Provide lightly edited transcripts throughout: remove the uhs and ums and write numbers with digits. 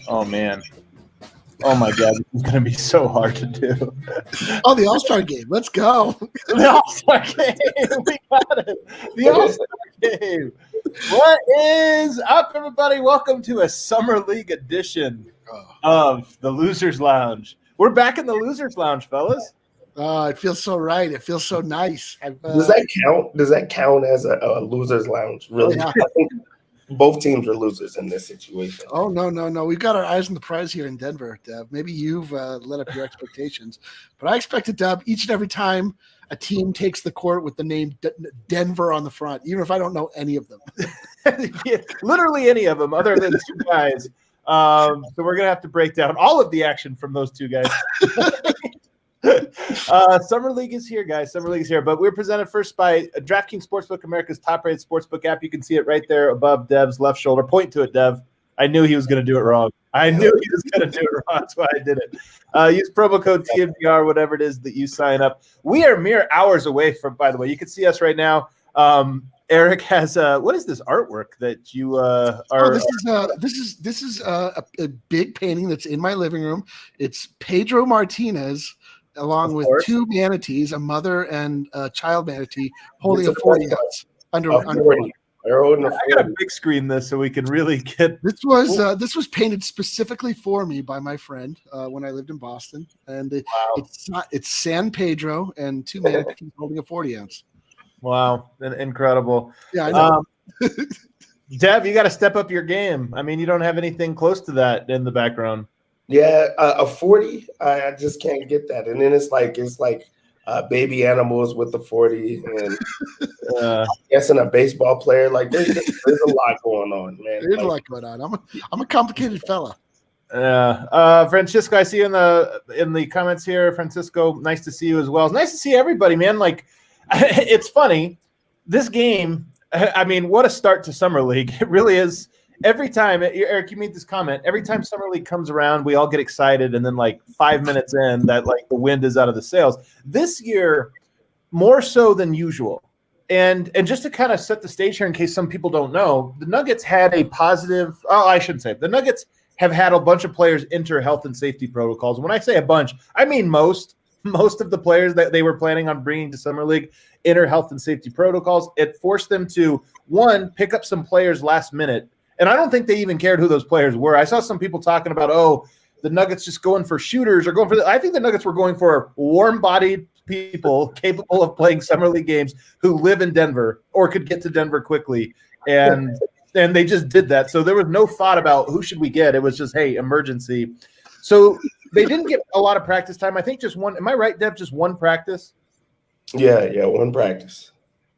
Oh, man. Oh, my God. This is going to be so hard to do. Oh, the All-Star game. Let's go. The All-Star game. We got it. The All-Star game. What is up, everybody? Welcome to a Summer League edition of the Losers Lounge. We're back in the Losers Lounge, fellas. It feels so right. It feels so nice. Does that count? Does that count as a Losers Lounge? Really? Yeah. I think both teams are losers in this situation. Oh, no. We've got our eyes on the prize here in Denver, Deb. Maybe you've let up your expectations. But I expected, Deb, each and every time a team takes the court with the name Denver on the front, even if I don't know any of them. Yeah, literally any of them other than two guys. So we're going to have to break down all of the action from those two guys. Summer League is here, guys. Summer League is here. But we're presented first by DraftKings Sportsbook, America's top-rated sportsbook app. You can see it right there above Dev's left shoulder. Point to it, Dev. I knew he was going to do it wrong. I knew he was going to do it wrong. That's why I did it. Use promo code DNVR, whatever it is that you sign up. We are mere hours away from, by the way, you can see us right now. Eric has what is this artwork that you are? This is a big painting that's in my living room. It's Pedro Martinez along with two manatees, a mother and a child manatee, holding a 40 ounce under. I gotta big screen this so we can really get. This was painted specifically for me by my friend when I lived in Boston, and it's San Pedro and two manatees holding a 40 ounce. Wow, incredible. Yeah, I know. Dev, you got to step up your game. I mean, you don't have anything close to that in the background. Yeah, a 40, I just can't get that. And then it's like baby animals with the 40 and guessing a baseball player. Like there's a lot going on, man. There's a lot going on. I'm a complicated fella. Francisco, I see you in the comments here. Francisco, nice to see you as well. It's nice to see everybody, man. Like, it's funny. This game, I mean, what a start to Summer League. It really is. Every time, Eric, you made this comment, every time Summer League comes around, we all get excited, and then like 5 minutes in, that like the wind is out of the sails. This year, more so than usual. And just to kind of set the stage here in case some people don't know, the Nuggets had a positive – I shouldn't say. The Nuggets have had a bunch of players enter health and safety protocols. When I say a bunch, I mean most of the players that they were planning on bringing to Summer League enter health and safety protocols. It forced them to, one, pick up some players last minute. And I don't think they even cared who those players were. I saw some people talking about, the Nuggets just going for shooters or going for – I think the Nuggets were going for warm-bodied people capable of playing Summer League games who live in Denver or could get to Denver quickly. And they just did that. So there was no thought about who should we get. It was just, hey, emergency. So they didn't get a lot of practice time. I think just one – am I right, Dev? Just one practice? Yeah, one practice.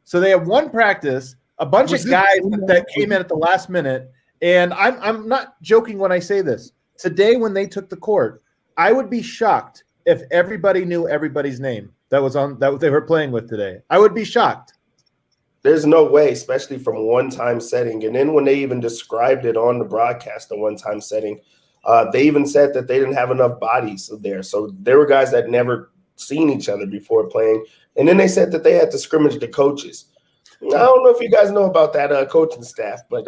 So they have one practice. A bunch of guys that came in at the last minute, and I'm not joking when I say this. Today, when they took the court, I would be shocked if everybody knew everybody's name that they were playing with today. I would be shocked. There's no way, especially from one-time setting. And then when they even described it on the broadcast, the one-time setting, they even said that they didn't have enough bodies there. So there were guys that never seen each other before playing, and then they said that they had to scrimmage the coaches. I don't know if you guys know about that coaching staff, but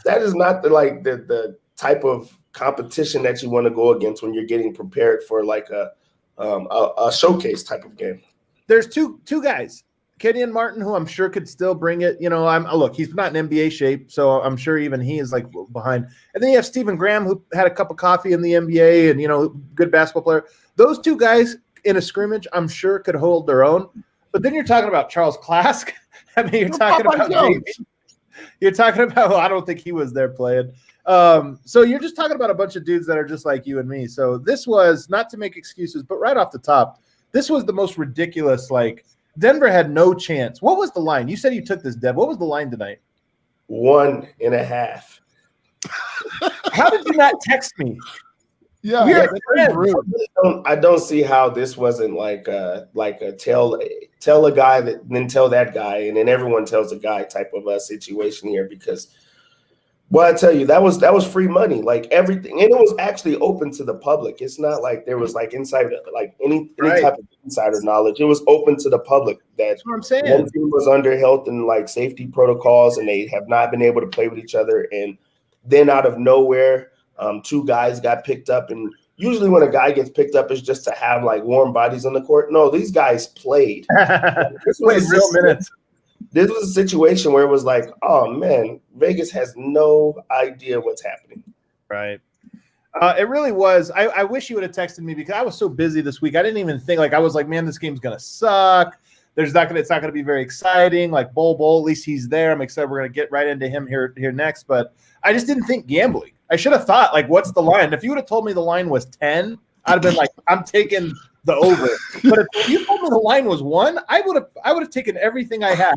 that is not the type of competition that you want to go against when you're getting prepared for like a showcase type of game. There's two guys, Kenyon Martin, who I'm sure could still bring it. You know, look, he's not in NBA shape, so I'm sure even he is like behind. And then you have Stephen Graham, who had a cup of coffee in the NBA and good basketball player. Those two guys in a scrimmage, I'm sure could hold their own. But then you're talking about Charles Klask. I mean, you're talking about well, I don't think he was there playing. So you're just talking about a bunch of dudes that are just like you and me. So this was, not to make excuses, but right off the top, this was the most ridiculous. Like, Denver had no chance. What was the line? You said you took this, Deb. What was the line tonight? 1.5. How did you not text me? Yeah, I don't see how this wasn't like a tell a guy that then tell that guy and then everyone tells a guy type of a situation here, because well, I tell you, that was free money, like everything, and it was actually open to the public. It's not like there was like insider, like any type of insider knowledge. It was open to the public that what I'm saying. One team was under health and like safety protocols, and they have not been able to play with each other, and then out of nowhere, 2 guys got picked up, and usually when a guy gets picked up, it's just to have like warm bodies on the court. No, these guys played. Played real minutes. This was a situation where it was like, oh man, Vegas has no idea what's happening. Right. It really was. I wish you would have texted me because I was so busy this week. I didn't even think, like, I was like, man, this game's gonna suck. It's not gonna be very exciting. Like Bol, at least he's there. I'm excited. We're gonna get right into him here next. But I just didn't think gambling. I should have thought, like, what's the line? If you would have told me the line was 10, I'd have been like, I'm taking the over. But if you told me the line was 1, I would have taken everything I had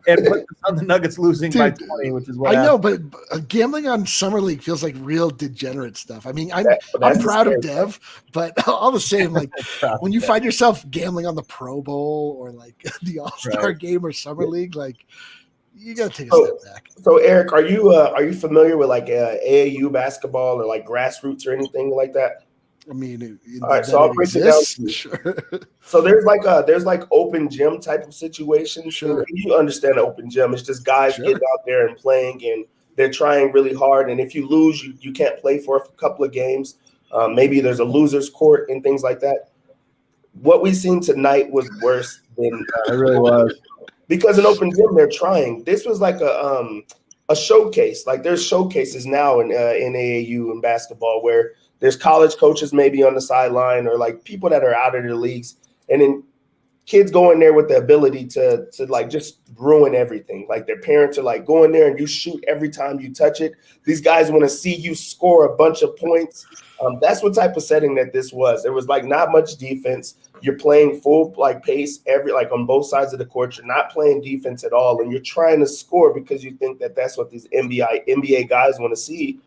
and put on the Nuggets losing by 20, which is what I know. But gambling on Summer League feels like real degenerate stuff. I mean, I'm proud of Dev, but all the same, like when you find yourself gambling on the Pro Bowl or like the All-Star game or Summer League, like you gotta take a step back. So Eric, are you familiar with like AAU basketball or like grassroots or anything like that? I mean, all right, so I'll break it down. Sure. So there's like open gym type of situations. Sure. You understand open gym. It's just guys getting out there and playing, and they're trying really hard. And if you lose, you can't play for a couple of games. Maybe there's a loser's court and things like that. What we seen tonight was worse than it really was. Because in open gym, they're trying. This was like a showcase. Like there's showcases now in AAU and basketball where there's college coaches maybe on the sideline or like people that are out of their leagues, and then kids go in there with the ability to like just ruin everything. Like their parents are like, go in there and you shoot every time you touch it. These guys want to see you score a bunch of points. That's what type of setting that this was. There was like not much defense. You're playing full like pace on both sides of the court. You're not playing defense at all, and you're trying to score because you think that that's what these NBA guys want to see.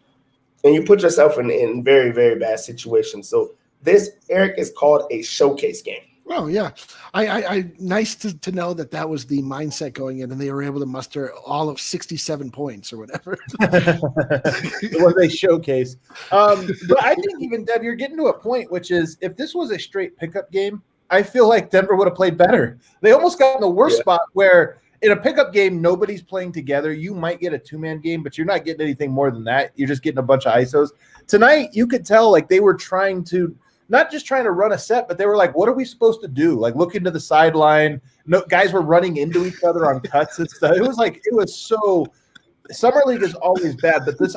And you put yourself in very, very bad situations. So this, Eric, is called a showcase game. Oh, yeah. I nice to know that was the mindset going in, and they were able to muster all of 67 points or whatever. It was a showcase. But I think even, Dev, you're getting to a point, which is if this was a straight pickup game, I feel like Denver would have played better. They almost got in the worst spot where in a pickup game, nobody's playing together. You might get a 2-man game, but you're not getting anything more than that. You're just getting a bunch of ISOs. Tonight, you could tell like they were trying to not just trying to run a set, but they were like, what are we supposed to do? Like looking to the sideline. No, guys were running into each other on cuts and stuff. It was so – Summer League is always bad, but this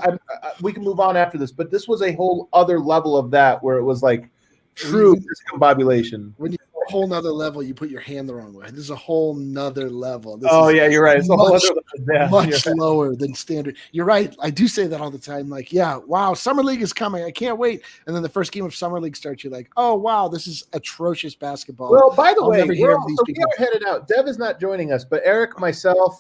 we can move on after this. But this was a whole other level of that where it was like true discombobulation. When you a whole nother level, you put your hand the wrong way. This is a whole nother level. This you're right. It's a whole other level. Much lower than standard. You're right. I do say that all the time. Like, yeah, wow, Summer League is coming. I can't wait. And then the first game of Summer League starts. You're like, oh, wow, this is atrocious basketball. Well, by the way, we are headed out. Dev is not joining us, but Eric, myself,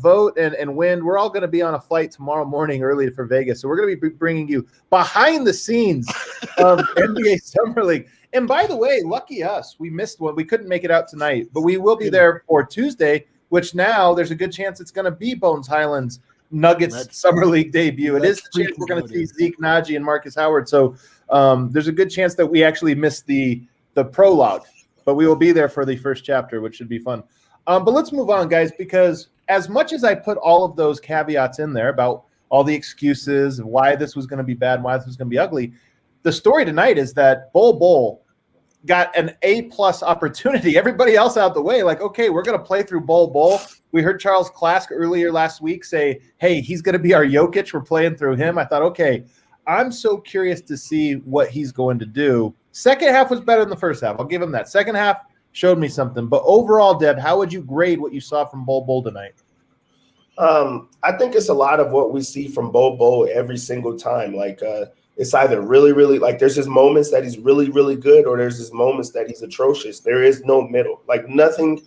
Vote, and Wind, we're all going to be on a flight tomorrow morning early for Vegas. So we're going to be bringing you behind the scenes of NBA Summer League. And by the way, lucky us, we missed one. We couldn't make it out tonight, but we will be there for Tuesday, which now there's a good chance it's going to be Bones Highlands Nuggets Summer League debut. It is the chance we're going to see Zeke Naji and Marcus Howard. So there's a good chance that we actually missed the prologue, but we will be there for the first chapter, which should be fun. But let's move on, guys, because as much as I put all of those caveats in there about all the excuses of why this was going to be bad, why this was going to be ugly, the story tonight is that Bol got an A+ opportunity. Everybody else out the way, like, okay, we're going to play through Bol. We heard Charles Klask earlier last week say, hey, he's going to be our Jokic. We're playing through him. I thought, okay, I'm so curious to see what he's going to do. Second half was better than the first half. I'll give him that. Second half showed me something. But overall, Deb, how would you grade what you saw from Bol tonight? I think it's a lot of what we see from Bol every single time. Like, it's either really, really like there's just moments that he's really, really good, or there's just moments that he's atrocious. There is no middle, like nothing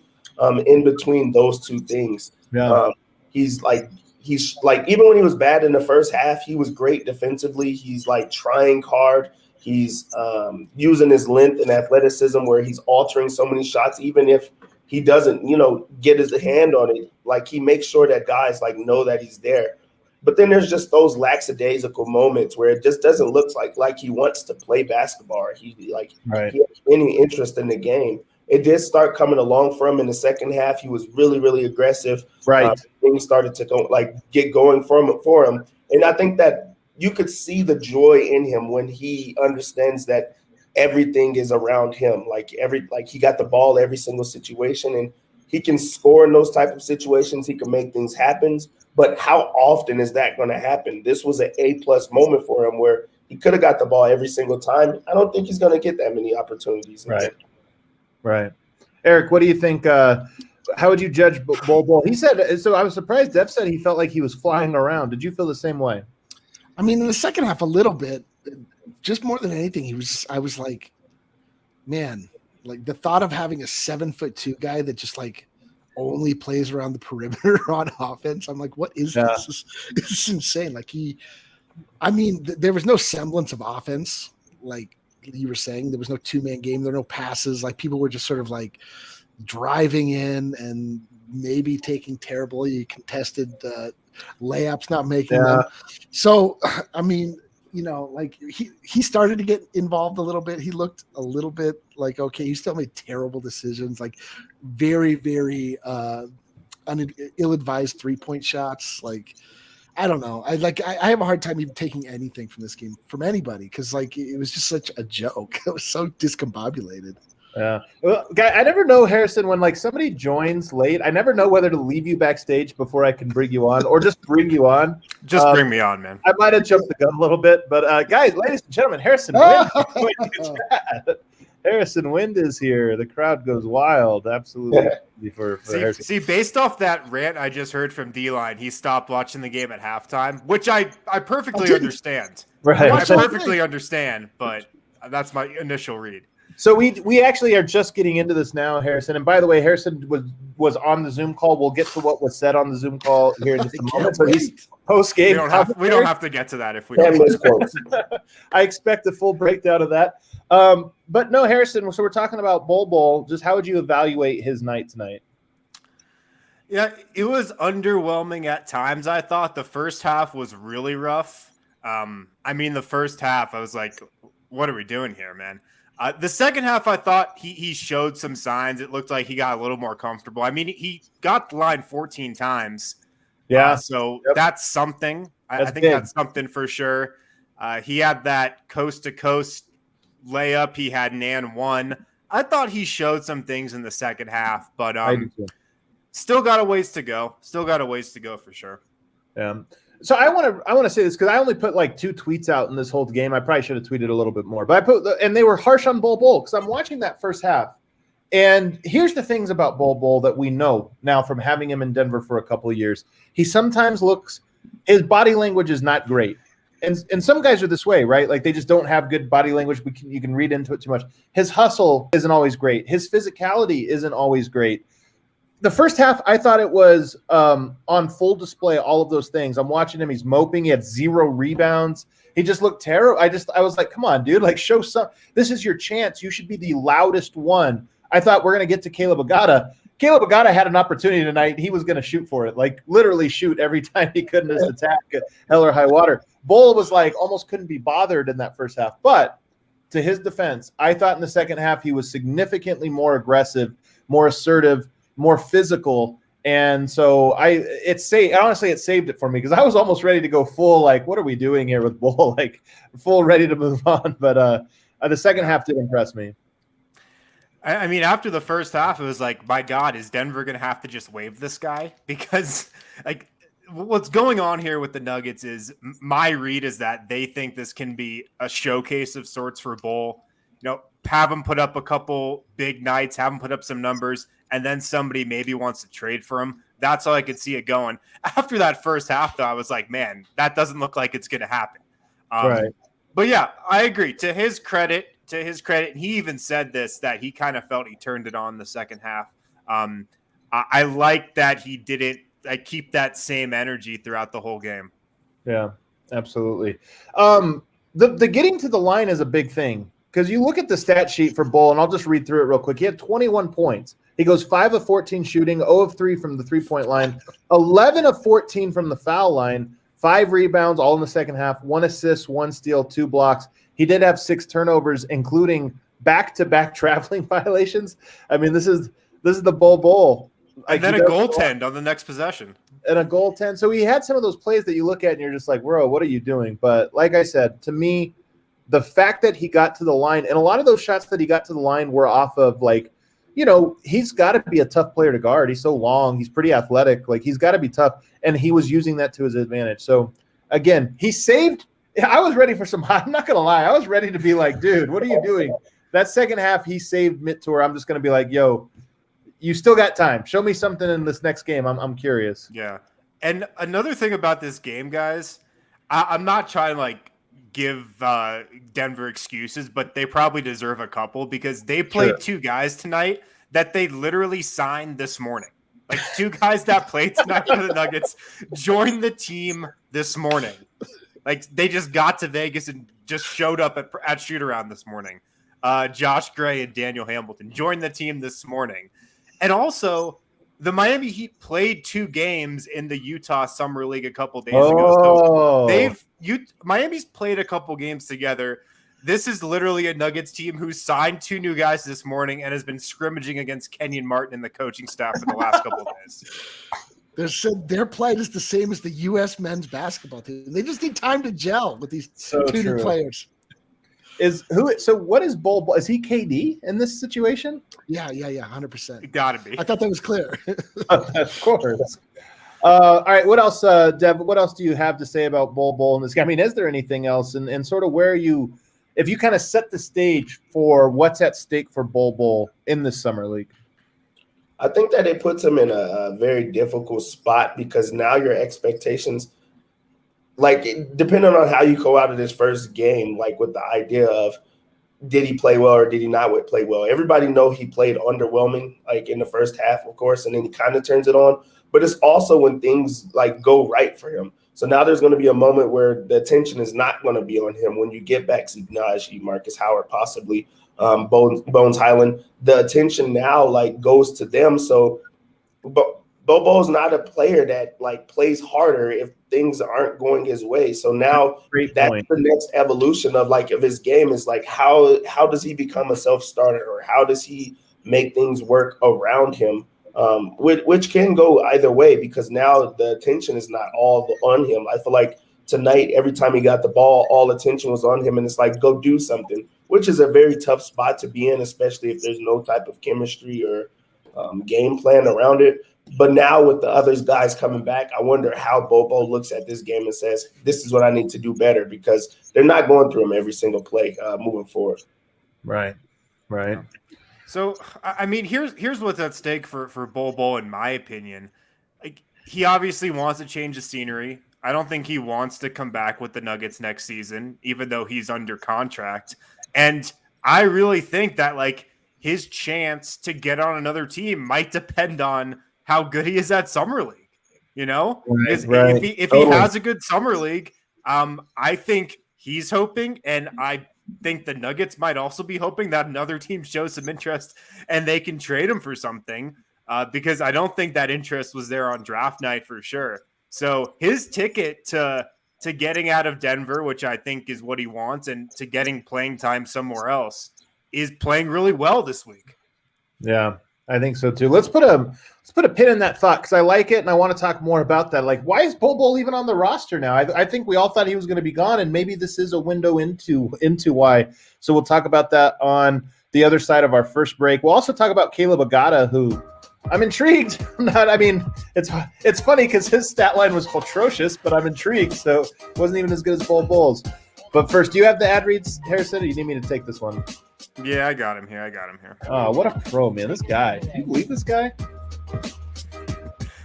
in between those two things. Yeah. He's like even when he was bad in the first half, he was great defensively. He's like trying hard. He's using his length and athleticism where he's altering so many shots, even if he doesn't, get his hand on it. Like he makes sure that guys like know that he's there. But then there's just those lackadaisical moments where it just doesn't look like he wants to play basketball or he has any interest in the game. It did start coming along for him in the second half. He was really, really aggressive. Right. Things started to get going for him. And I think that you could see the joy in him when he understands that everything is around him. Like he got the ball every single situation, and he can score in those type of situations. He can make things happen. But how often is that going to happen? This was an A+ moment for him where he could have got the ball every single time. I don't think he's going to get that many opportunities. Right. Eric, what do you think? How would you judge Bol? He said, so I was surprised. Dev said he felt like he was flying around. Did you feel the same way? I mean, in the second half, a little bit, just more than anything, I was like, man, like the thought of having a 7'2" guy that just like only plays around the perimeter on offense. I'm like, what is this? This is insane. Like there was no semblance of offense. Like you were saying, there was no 2-man game. There were no passes. Like people were just sort of like driving in and maybe taking terribly contested layups, not making them. So, I mean, like he started to get involved a little bit. He looked a little bit like, okay, he still made terrible decisions, like very, very ill-advised 3-point shots. Like, I don't know. I have a hard time even taking anything from this game from anybody because like it was just such a joke. It was so discombobulated. Yeah. Well, guy, I never know, Harrison, when like somebody joins late, I never know whether to leave you backstage before I can bring you on or just bring you on. Just bring me on, man. I might have jumped the gun a little bit, but guys, ladies and gentlemen, Harrison Wind. Harrison Wind is here. The crowd goes wild. Absolutely. For Harrison. See, based off that rant I just heard from D-Line, he stopped watching the game at halftime, which I perfectly understand. Right. I perfectly understand, but that's my initial read. So we actually are just getting into this now, Harrison. And by the way, Harrison was on the Zoom call. We'll get to what was said on the Zoom call here in just a moment. But he's post-game. We don't have to get to that if we don't. I expect a full breakdown of that. But no, Harrison, so we're talking about Bol. Just how would you evaluate his night tonight? Yeah, it was underwhelming at times. I thought the first half was really rough. I mean, the first half, I was like, what are we doing here, man? The second half, I thought he showed some signs. It looked like he got a little more comfortable. I mean, he got the line 14 times. Yeah. So that's something. I think big. That's something for sure. He had that coast-to-coast layup. He had an and one. I thought he showed some things in the second half, but still got a ways to go. Still got a ways to go for sure. Yeah. So I want to say this because I only put like 2 tweets out in this whole game. I probably should have tweeted a little bit more, but and they were harsh on Bol because I'm watching that first half. And here's the things about Bol that we know now from having him in Denver for a couple of years. He sometimes his body language is not great. And some guys are this way, right? Like they just don't have good body language. You can read into it too much. His hustle isn't always great. His physicality isn't always great. The first half, I thought it was on full display, all of those things. I'm watching him. He's moping. He had 0 rebounds. He just looked terrible. I was like, come on, dude. Like, show some. This is your chance. You should be the loudest one. I thought we're going to get to Caleb Agata. Caleb Agata had an opportunity tonight. He was going to shoot for it, like literally shoot every time he could in his attack, hell or high water. Bol was like almost couldn't be bothered in that first half. But to his defense, I thought in the second half he was significantly more aggressive, more assertive, more physical, and so it saved it for me because I was almost ready to go full like, what are we doing here with Bol? Like full ready to move on, but the second half did impress me. I mean, after the first half, it was like, my God, is Denver going to have to just waive this guy? Because like what's going on here with the Nuggets is my read is that they think this can be a showcase of sorts for Bol. Have him put up a couple big nights, have him put up some numbers, and then somebody maybe wants to trade for him. That's how I could see it going. After that first half, though, I was like, man, that doesn't look like it's going to happen. Right. But yeah, I agree. To his credit, and he even said this, that he kind of felt he turned it on the second half. I like that he didn't keep that same energy throughout the whole game. Yeah, absolutely. The getting to the line is a big thing. Because you look at the stat sheet for Bol, and I'll just read through it real quick. He had 21 points. He goes 5 of 14 shooting, 0 of 3 from the 3-point line, 11 of 14 from the foul line, 5 rebounds, all in the second half, 1 assist, 1 steal, 2 blocks. He did have 6 turnovers, including back-to-back traveling violations. I mean, this is the Bol. And then a goaltend on the next possession. and a goaltend. So he had some of those plays that you look at and you're just like, bro, what are you doing? But like I said, to me, the fact that he got to the line, and a lot of those shots that he got to the line were off of like, he's got to be a tough player to guard. He's so long. He's pretty athletic. Like, he's got to be tough. And he was using that to his advantage. So, again, he saved. I was ready for some – I'm not going to lie. I was ready to be like, dude, what are you doing? That second half, he saved Mittor. I'm just going to be like, yo, you still got time. Show me something in this next game. I'm curious. Yeah. And another thing about this game, guys, I'm not trying to, like, give Denver excuses, but they probably deserve a couple because they played two guys tonight that they literally signed this morning. Like, two guys that played tonight for the Nuggets joined the team this morning. Like, they just got to Vegas and just showed up at shoot-around this morning. Josh Gray and Daniel Hamilton joined the team this morning. And also, the Miami Heat played 2 games in the Utah Summer League a couple days ago. So Miami's played a couple games together. This is literally a Nuggets team who signed 2 new guys this morning and has been scrimmaging against Kenyon Martin and the coaching staff for the last couple of days. Their plight is the same as the U.S. men's basketball team. They just need time to gel with these two new players. So what is Bol? Is he KD in this situation? Yeah, 100%. It gotta be. I thought that was clear. Of course. All right, what else, Dev? What else do you have to say about Bol in this game? I mean, is there anything else? And sort of where you, if you kind of set the stage for what's at stake for Bol in this summer league? I think that it puts him in a very difficult spot because now your expectations, like, depending on how you go out of this first game, like with the idea of did he play well or did he not play well? Everybody know he played underwhelming, like in the first half, of course, and then he kind of turns it on. But it's also when things like go right for him. So now there's going to be a moment where the attention is not going to be on him. When you get back Signaji, Marcus Howard, possibly Bones Highland, the attention now like goes to them. So Bobo's not a player that like plays harder if things aren't going his way. So now that's the next evolution of his game is like how does he become a self-starter or how does he make things work around him? Which can go either way because now the attention is not all on him. I feel like tonight, every time he got the ball, all attention was on him, and it's like, go do something, which is a very tough spot to be in, especially if there's no type of chemistry or game plan around it. But now with the other guys coming back, I wonder how Bobo looks at this game and says, this is what I need to do better because they're not going through him every single play moving forward. Right. So, I mean, here's what's at stake for Bol, in my opinion. Like, he obviously wants to change the scenery. I don't think he wants to come back with the Nuggets next season, even though he's under contract. And I really think that, like, his chance to get on another team might depend on how good he is at Summer League. You know? Right. If he has a good Summer League, I think he's hoping, and I think the Nuggets might also be hoping that another team shows some interest and they can trade him for something because I don't think that interest was there on draft night for sure. So his ticket to getting out of Denver, which I think is what he wants, and to getting playing time somewhere else is playing really well this week. Yeah, I think so too. Let's put a pin in that thought because I like it and I want to talk more about that. Like, why is Bol even on the roster now? I think we all thought he was going to be gone, and maybe this is a window into why. So we'll talk about that on the other side of our first break. We'll also talk about Caleb Agata, who I'm intrigued. It's funny because his stat line was atrocious, but I'm intrigued. So it wasn't even as good as Bol's. But first, do you have the ad reads, Harrison, or you need me to take this one? Yeah, I got him here. Oh, what a pro, man. This guy. Can you believe this guy?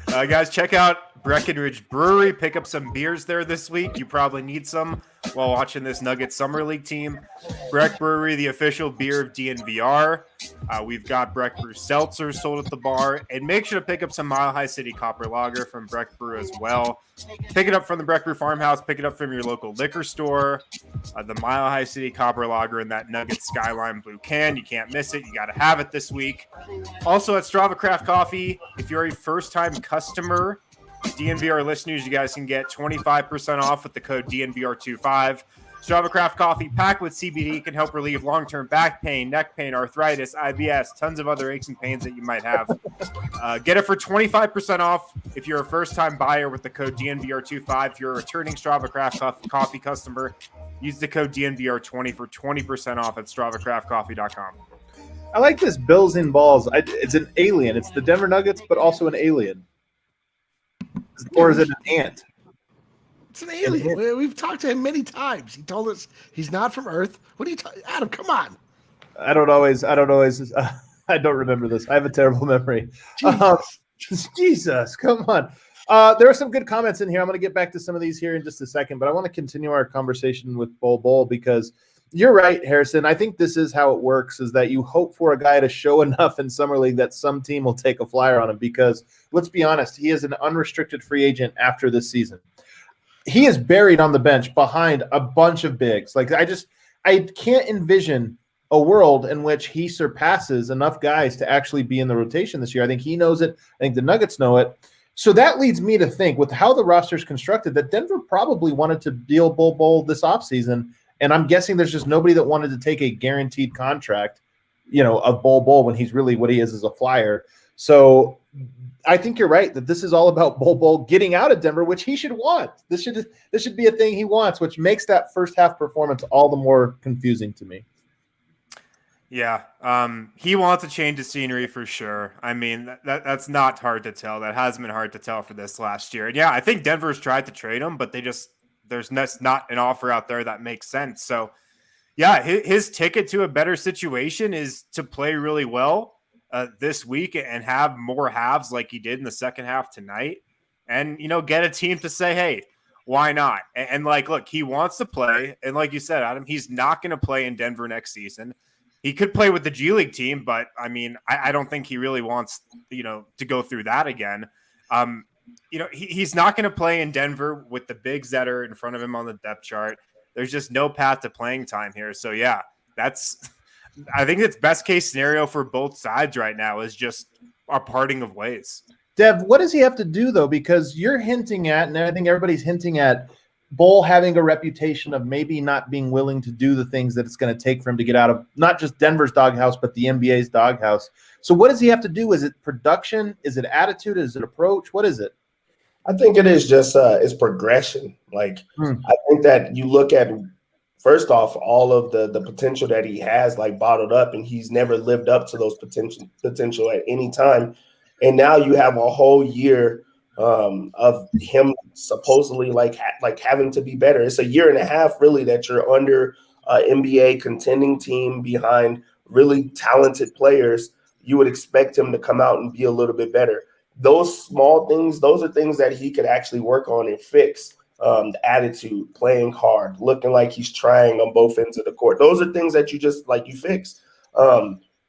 Guys, check out Breckenridge Brewery. Pick up some beers there this week. You probably need some while watching this Nuggets Summer League team. Breck Brewery, the official beer of DNVR. We've got Breck Brew Seltzer sold at the bar. And make sure to pick up some Mile High City Copper Lager from Breck Brew as well. Pick it up from the Breck Brew Farmhouse. Pick it up from your local liquor store. The Mile High City Copper Lager in that Nuggets Skyline blue can. You can't miss it. You got to have it this week. Also at Strava Craft Coffee, if you're a first-time customer, DNVR listeners, you guys can get 25% off with the code DNVR25. Strava Craft Coffee packed with CBD can help relieve long-term back pain, neck pain, arthritis, IBS, tons of other aches and pains that you might have. Get it for 25% off if you're a first-time buyer with the code DNVR25. If you're a returning Strava Craft Coffee customer, use the code DNVR20 for 20% off at StravaCraftCoffee.com. I like this Bills in balls. It's an alien. It's the Denver Nuggets, but also an alien. Or is it an ant? It's an alien. We've talked to him many times. He told us he's not from Earth. What are you talking, Adam? Come on. I don't remember this. I have a terrible memory. Jesus, come on. There are some good comments in here. I'm going to get back to some of these here in just a second, but I want to continue our conversation with Bol because you're right, Harrison. I think this is how it works, is that you hope for a guy to show enough in Summer League that some team will take a flyer on him because, let's be honest, he is an unrestricted free agent after this season. He is buried on the bench behind a bunch of bigs. Like I can't envision a world in which he surpasses enough guys to actually be in the rotation this year. I think he knows it. I think the Nuggets know it. So that leads me to think, with how the roster is constructed, that Denver probably wanted to deal Bol this offseason. And I'm guessing there's just nobody that wanted to take a guaranteed contract, of Bol when he's really what he is as a flyer. So I think you're right that this is all about Bol getting out of Denver, which he should want. This should be a thing he wants, which makes that first half performance all the more confusing to me. Yeah, he wants a change of scenery for sure. I mean, that's not hard to tell. That has been hard to tell for this last year. And yeah, I think Denver's tried to trade him, but there's not an offer out there that makes sense. So yeah, his ticket to a better situation is to play really well this week and have more halves like he did in the second half tonight, and get a team to say, hey, why not? And look, he wants to play, and like you said, Adam, he's not going to play in Denver next season. He could play with the G League team, but I mean, I don't think he really wants to go through that again. He's not going to play in Denver with the bigs that are in front of him on the depth chart. There's just no path to playing time here. So yeah, I think it's best case scenario for both sides right now is just a parting of ways. Dev, what does he have to do, though? Because you're hinting at, and I think everybody's hinting at, Bol having a reputation of maybe not being willing to do the things that it's going to take for him to get out of not just Denver's doghouse, but the NBA's doghouse. So what does he have to do? Is it production? Is it attitude? Is it approach? What is it? I think it is just it's progression. I think that you look at, first off, all of the potential that he has bottled up, and he's never lived up to those potential at any time. And now you have a whole year of him supposedly having to be better. It's a year and a half really that you're under NBA contending team behind really talented players. You would expect him to come out and be a little bit better. Those small things, those are things that he could actually work on and fix. The attitude, playing hard, looking like he's trying on both ends of the court. Those are things that you just you fix.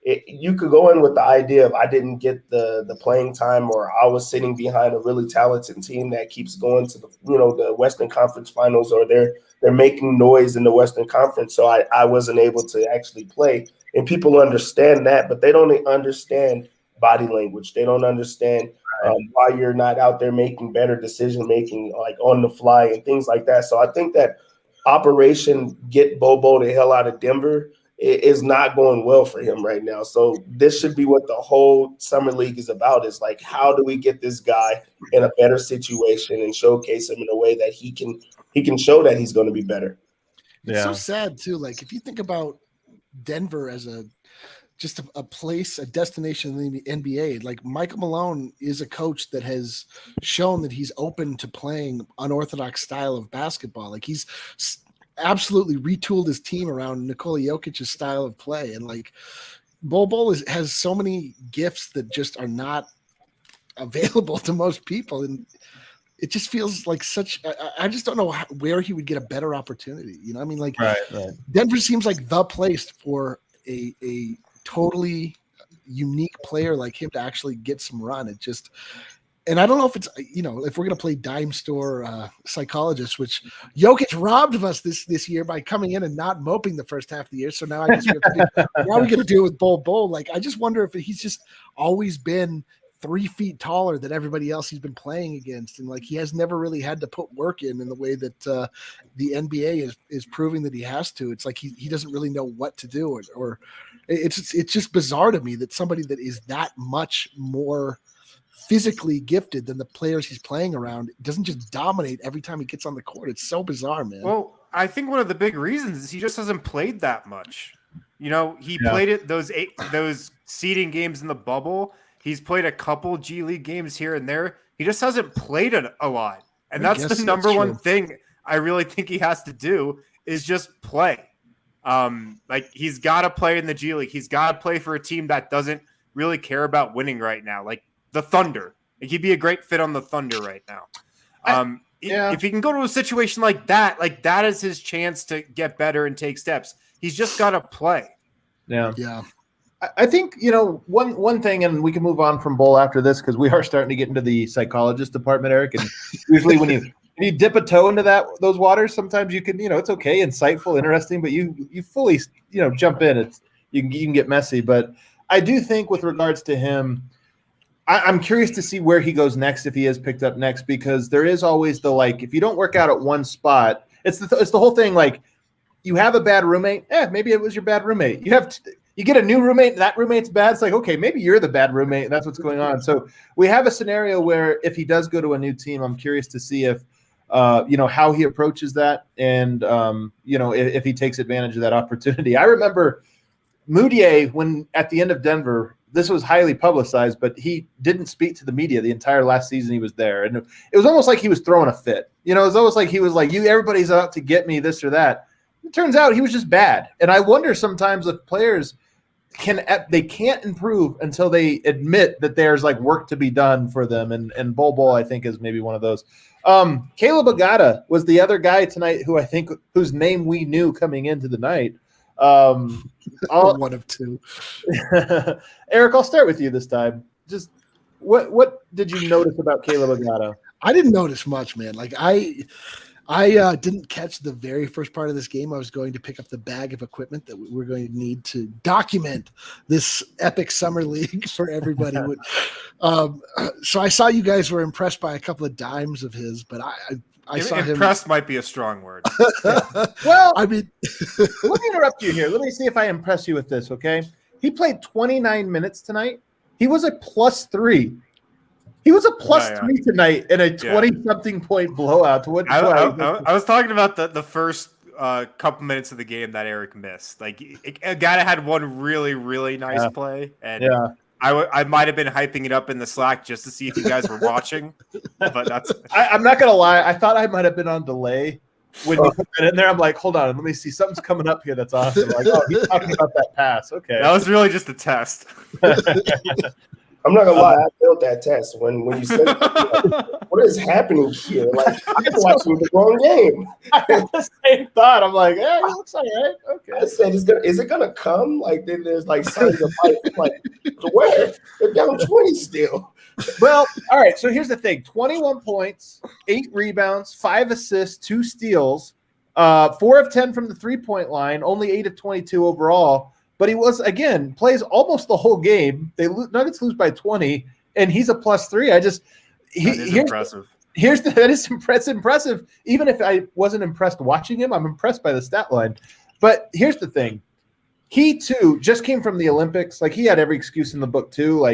You could go in with the idea of I didn't get the playing time, or I was sitting behind a really talented team that keeps going to the Western Conference Finals, or they're making noise in the Western Conference, so I wasn't able to actually play. And people understand that, but they don't understand body language. They don't understand why you're not out there making better decision making on the fly and things like that. So I think that Operation Get Bobo the hell out of Denver is not going well for him right now. So this should be what the whole summer league is about, is how do we get this guy in a better situation and showcase him in a way that he can show that he's going to be better. It's so sad too. If you think about Denver as just a place, a destination in the NBA, Michael Malone is a coach that has shown that he's open to playing unorthodox style of basketball. He's absolutely retooled his team around Nikola Jokic's style of play. And Bol has so many gifts that just are not available to most people. And it just feels like I just don't know where he would get a better opportunity. Right. Denver seems like the place for a totally unique player like him to actually get some run. And I don't know if it's, if we're going to play dime store psychologist, which Jokic robbed of us this year by coming in and not moping the first half of the year. So now I guess how are we going to do it with Bol? I just wonder if he's just always been 3 feet taller than everybody else he's been playing against, and like he has never really had to put work in the way that the NBA is proving that he has to. It's like he doesn't really know what to do, or it's just bizarre to me that somebody that is that much more physically gifted than the players he's playing around doesn't just dominate every time he gets on the court. It's so bizarre, man. Well, I think one of the big reasons is he just hasn't played that much. You know, he played it those seeding games in the bubble. He's played a couple G League games here and there. He just hasn't played a lot. And that's the number one thing I really think he has to do is just play. Like he's got to play in the G League. He's got to play for a team that doesn't really care about winning right now. Like the Thunder. Like he'd be a great fit on the Thunder right now. If he can go to a situation like that is his chance to get better and take steps. He's just got to play. Yeah. I think, one thing, and we can move on from Bowl after this because we are starting to get into the psychologist department, Eric. And usually when you dip a toe into those waters, sometimes you can, it's okay, insightful, interesting, but you fully, jump in. You can get messy. But I do think with regards to him, I'm curious to see where he goes next if he is picked up next, because there is always the if you don't work out at one spot, it's the whole thing. Like you have a bad roommate, maybe it was your bad roommate. You get a new roommate, and that roommate's bad. It's like, okay, maybe you're the bad roommate, and that's what's going on. So we have a scenario where if he does go to a new team, I'm curious to see if how he approaches that, and if he takes advantage of that opportunity. I remember Moutier when at the end of Denver. This was highly publicized, but he didn't speak to the media the entire last season he was there. And it was almost like he was throwing a fit. It was almost like he was like, everybody's out to get me, this or that. It turns out he was just bad. And I wonder sometimes if players they can't improve until they admit that there's work to be done for them. And Bol, I think, is maybe one of those. Caleb Agata was the other guy tonight whose name we knew coming into the night. One of two. Eric, I'll start with you this time. Just what did you notice about Caleb Agata? I didn't notice much, man. I didn't catch the very first part of this game. I was going to pick up the bag of equipment that we're going to need to document this epic summer league for everybody. So I saw you guys were impressed by a couple of dimes of his, but I saw him. Impressed might be a strong word. Well, I mean, let me interrupt you here. Let me see if I impress you with this, okay? He played 29 minutes tonight. He was a +3. He was a +3 tonight in a 20-something point blowout. I was talking about the first couple minutes of the game that Eric missed. Agata had one really, really nice play. And I might have been hyping it up in the Slack just to see if you guys were watching. But I'm not going to lie. I thought I might have been on delay. When you put that in there, I'm like, hold on, let me see. Something's coming up here that's awesome. He's talking about that pass. Okay. That was really just a test. I'm not gonna lie, I failed that test when you said, "What is happening here?" I'm watching the wrong game. I had the same thought. I'm like, "Yeah, it looks all right." Okay. I said, "Is it gonna come?" Then there's signs of fight. To where? They're down 20 still. Well, all right. So here's the thing: 21 points, 8 rebounds, 5 assists, 2 steals, 4 of 10 from the 3-point line, only 8 of 22 overall. But he plays almost the whole game. Nuggets lose by 20, and he's a +3. That is impressive. That is impressive. Even if I wasn't impressed watching him, I'm impressed by the stat line. But here's the thing. He, too, just came from the Olympics. He had every excuse in the book, too.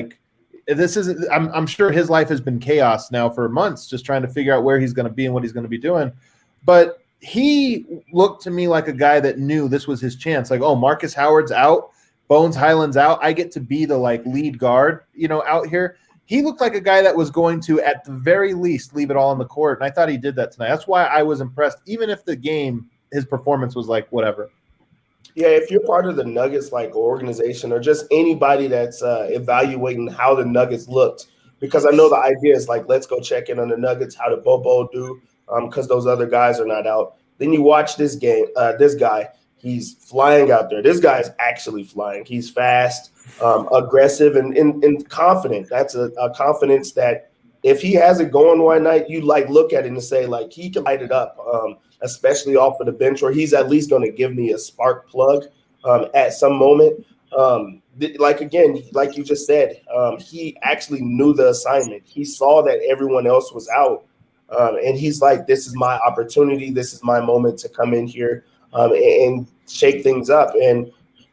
This isn't – I'm sure his life has been chaos now for months, just trying to figure out where he's going to be and what he's going to be doing. But – he looked to me like a guy that knew this was his chance. Marcus Howard's out, Bones Highland's out. I get to be the lead guard, out here. He looked like a guy that was going to, at the very least, leave it all on the court. And I thought he did that tonight. That's why I was impressed, even if the game, his performance was whatever. Yeah, if you're part of the Nuggets organization or just anybody that's evaluating how the Nuggets looked, because I know the idea is let's go check in on the Nuggets, how did Bobo do? Because those other guys are not out. Then you watch this game. This guy, he's flying out there. This guy is actually flying. He's fast, aggressive, and confident. That's a confidence that if he has it going one night, you look at it and say he can light it up, especially off of the bench, or he's at least going to give me a spark plug at some moment. like again, like you just said, he actually knew the assignment. He saw that everyone else was out, and he's like, "This is my opportunity. This is my moment to come in here and shake things up." And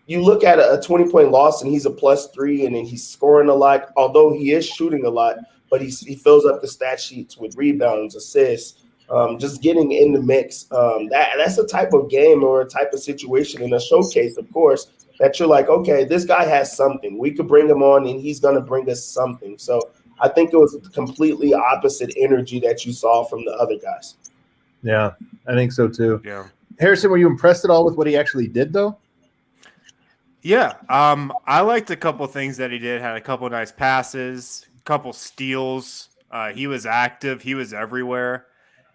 you look at a 20-point loss, and he's a +3, and then he's scoring a lot. Although he is shooting a lot, but he fills up the stat sheets with rebounds, assists. Just getting in the mix. That's a type of game or a type of situation in a showcase, of course, that you're like, okay, this guy has something. We could bring him on, and he's going to bring us something. So I think it was completely opposite energy that you saw from the other guys. Yeah, I think so too. Yeah. Harrison, were you impressed at all with what he actually did, though? Yeah, I liked a couple things that he did. Had a couple nice passes, a couple steals. He was active. He was everywhere.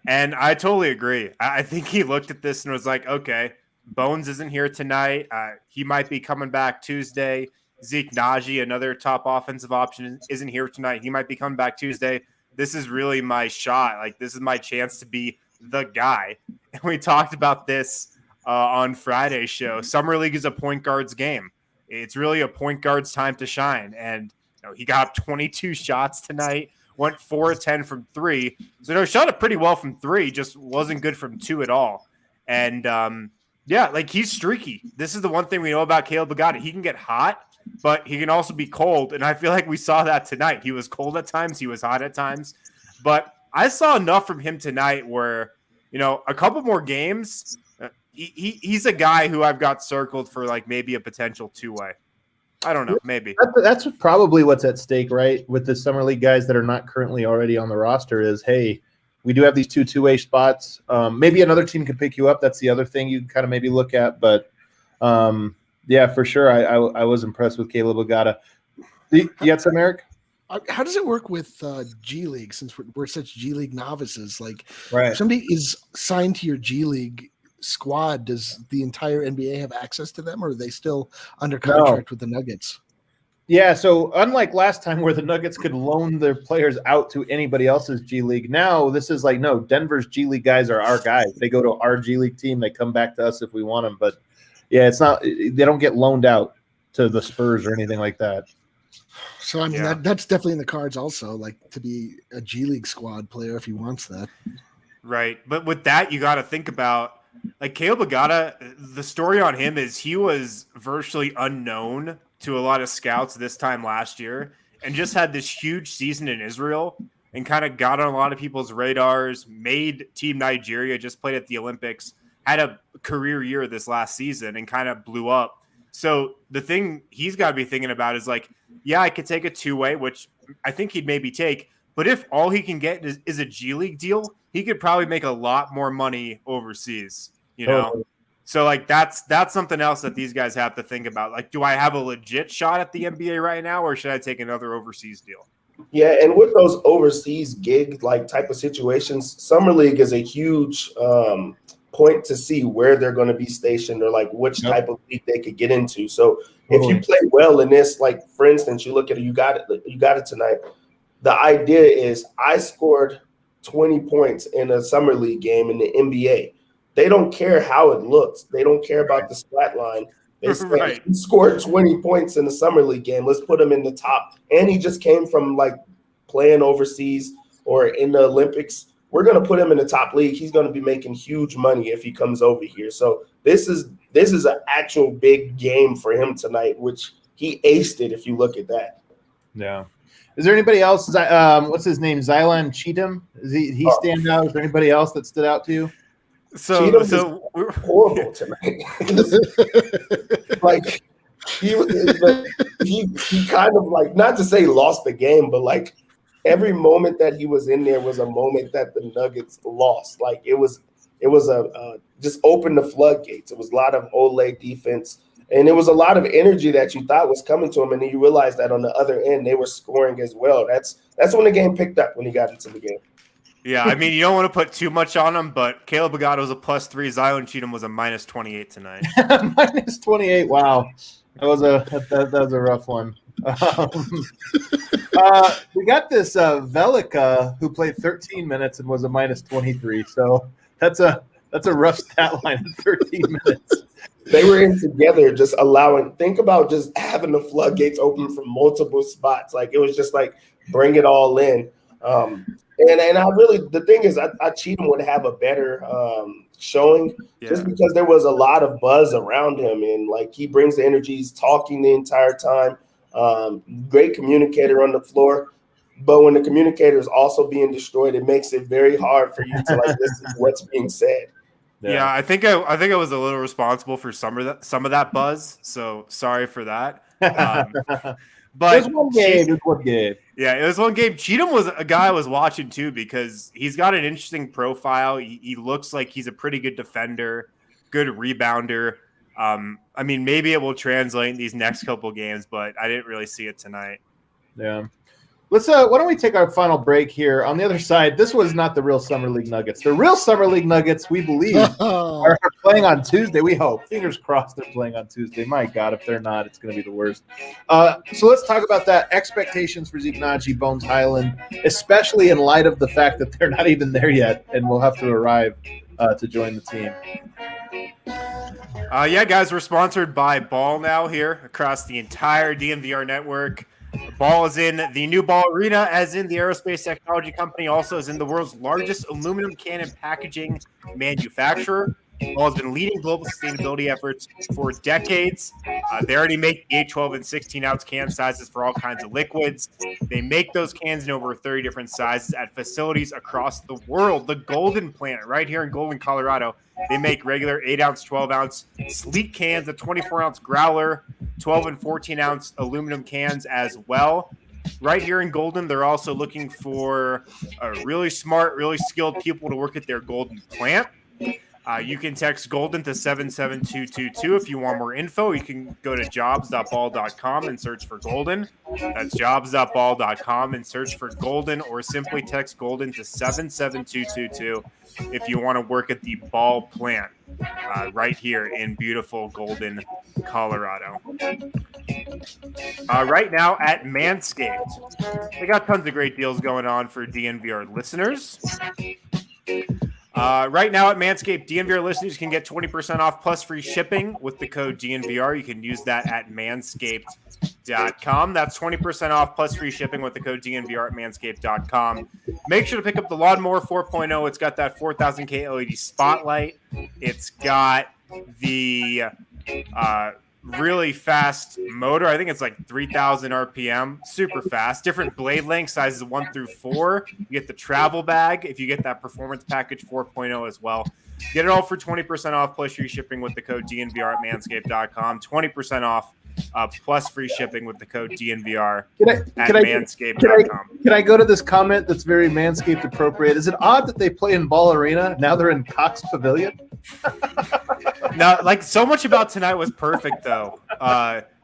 And I totally agree. I think he looked at this and was like, okay, Bones isn't here tonight. He might be coming back Tuesday. Zeke Naji, another top offensive option, isn't here tonight. He might be coming back Tuesday. This is really my shot. Like, this is my chance to be the guy. And we talked about this on Friday's show. Summer League is a point guard's game. It's really a point guard's time to shine. And he got 22 shots tonight, went 4 of 10 from 3. So shot it pretty well from 3, just wasn't good from 2 at all. And yeah, like, he's streaky. This is the one thing we know about Caleb Agada. He can get hot, but he can also be cold. And I feel like we saw that tonight. He was cold at times. He was hot at times. But I saw enough from him tonight where, a couple more games, he's a guy who I've got circled for like maybe a potential 2-way. I don't know, maybe. That's probably what's at stake, right? With the Summer League guys that are not currently already on the roster is, hey, we do have these two-way spots. Maybe another team could pick you up. That's the other thing you kind of maybe look at. But, yeah, for sure, I was impressed with Caleb Agada. You got some, Eric? How does it work with G League, since we're such G League novices? Like, right. If somebody is signed to your G League squad, does the entire NBA have access to them, or are they still under contract with the Nuggets? Yeah, so unlike last time where the Nuggets could loan their players out to anybody else's G League, now this is like, no, Denver's G League guys are our guys. They go to our G League team. They come back to us if we want them. But, yeah, it's not – they don't get loaned out to the Spurs or anything like that. So, I mean, that's definitely in the cards also, like, to be a G League squad player if he wants that. Right. But with that, you got to think about – like, Caleb Agada, the story on him is he was virtually unknown to a lot of scouts this time last year and just had this huge season in Israel and kind of got on a lot of people's radars, made Team Nigeria, just played at the Olympics, had a career year this last season and kind of blew up. So the thing he's got to be thinking about is like, yeah, I could take a 2-way, which I think he'd maybe take. But if all he can get is a G League deal, he could probably make a lot more money overseas, So, like, that's something else that these guys have to think about. Like, do I have a legit shot at the NBA right now, or should I take another overseas deal? Yeah, and with those overseas gig like type of situations, Summer League is a huge point to see where they're going to be stationed or like which type of league they could get into. So if you play well in this, like for instance, you look at it, you got it tonight. The idea is I scored 20 points in a Summer League game in the NBA. They don't care how it looks. They don't care about the stat line. They say, he scored 20 points in the Summer League game. Let's put him in the top. And he just came from like playing overseas or in the Olympics. We're going to put him in the top league. He's going to be making huge money if he comes over here. So this is an actual big game for him tonight, which he aced it if you look at that. Yeah. Is there anybody else? What's his name? Zylan Cheatham? Does he stand out? Is there anybody else that stood out to you? So we're horrible tonight. Like he kind of like, not to say lost the game, but like every moment that he was in there was a moment that the Nuggets lost. Like it was a just open the floodgates. It was a lot of Ole defense, and it was a lot of energy that you thought was coming to him, and then you realized that on the other end they were scoring as well. That's when the game picked up, when he got into the game. Yeah, I mean, you don't want to put too much on him, but Caleb Agada was a +3. Zylan Cheatham was a -28 tonight. -28. Wow, that was a rough one. We got this Velika who played 13 minutes and was a -23. So that's a rough stat line in 13 minutes. They were in together, just think about just having the floodgates open from multiple spots. Like, it was just like, bring it all in. And I really, the thing is, I Cheatham would have a better showing just because there was a lot of buzz around him. And like, he brings the energy, he's talking the entire time. Great communicator on the floor. But when the communicator is also being destroyed, it makes it very hard for you to like listen to what's being said. Yeah, I think I was a little responsible for some of that buzz. So sorry for that. But it was one game. Yeah, it was one game. Cheatham was a guy I was watching too because he's got an interesting profile. He looks like he's a pretty good defender, good rebounder. I mean, maybe it will translate in these next couple games, but I didn't really see it tonight. Yeah. Let's why don't we take our final break here? On the other side, this was not the real Summer League Nuggets. The real Summer League Nuggets, we believe, are playing on Tuesday. We hope. Fingers crossed they're playing on Tuesday. My God, if they're not, it's going to be the worst. So let's talk about that. Expectations for Zeke Naji, Bones Highland, especially in light of the fact that they're not even there yet and will have to arrive to join the team. Yeah, guys, we're sponsored by Ball now here across the entire DNVR network. Ball is in the new Ball Arena, as in the aerospace technology company, also is in the world's largest aluminum can and packaging manufacturer. Ball has been leading global sustainability efforts for decades. They already make 8, 12, and 16-ounce can sizes for all kinds of liquids. They make those cans in over 30 different sizes at facilities across the world. The Golden plant right here in Golden, Colorado, they make regular 8-ounce, 12-ounce sleek cans, a 24-ounce growler, 12 and 14-ounce aluminum cans as well. Right here in Golden, they're also looking for really smart, really skilled people to work at their Golden plant. You can text Golden to 77222 if you want more info. You can go to jobs.ball.com and search for Golden. That's jobs.ball.com and search for Golden, or simply text Golden to 77222 if you want to work at the Ball plant right here in beautiful Golden, Colorado. Right now at Manscaped, they got tons of great deals going on for DNVR listeners. Right now at Manscaped, DNVR listeners can get 20% off plus free shipping with the code DNVR. You can use that at manscaped.com. That's 20% off plus free shipping with the code DNVR at manscaped.com. Make sure to pick up the Lawnmower 4.0. It's got that 4000K LED spotlight. It's got the really fast motor. I think it's like 3,000 RPM, super fast. Different blade length, sizes 1 through 4. You get the travel bag if you get that performance package 4.0 as well. Get it all for 20% off plus free shipping with the code DNVR at manscaped.com. 20% off plus free shipping with the code DNVR at manscaped.com. Can I go to this comment that's very Manscaped appropriate? Is it odd that they play in Ball Arena? Now they're in Cox Pavilion? Now, like, so much about tonight was perfect, though.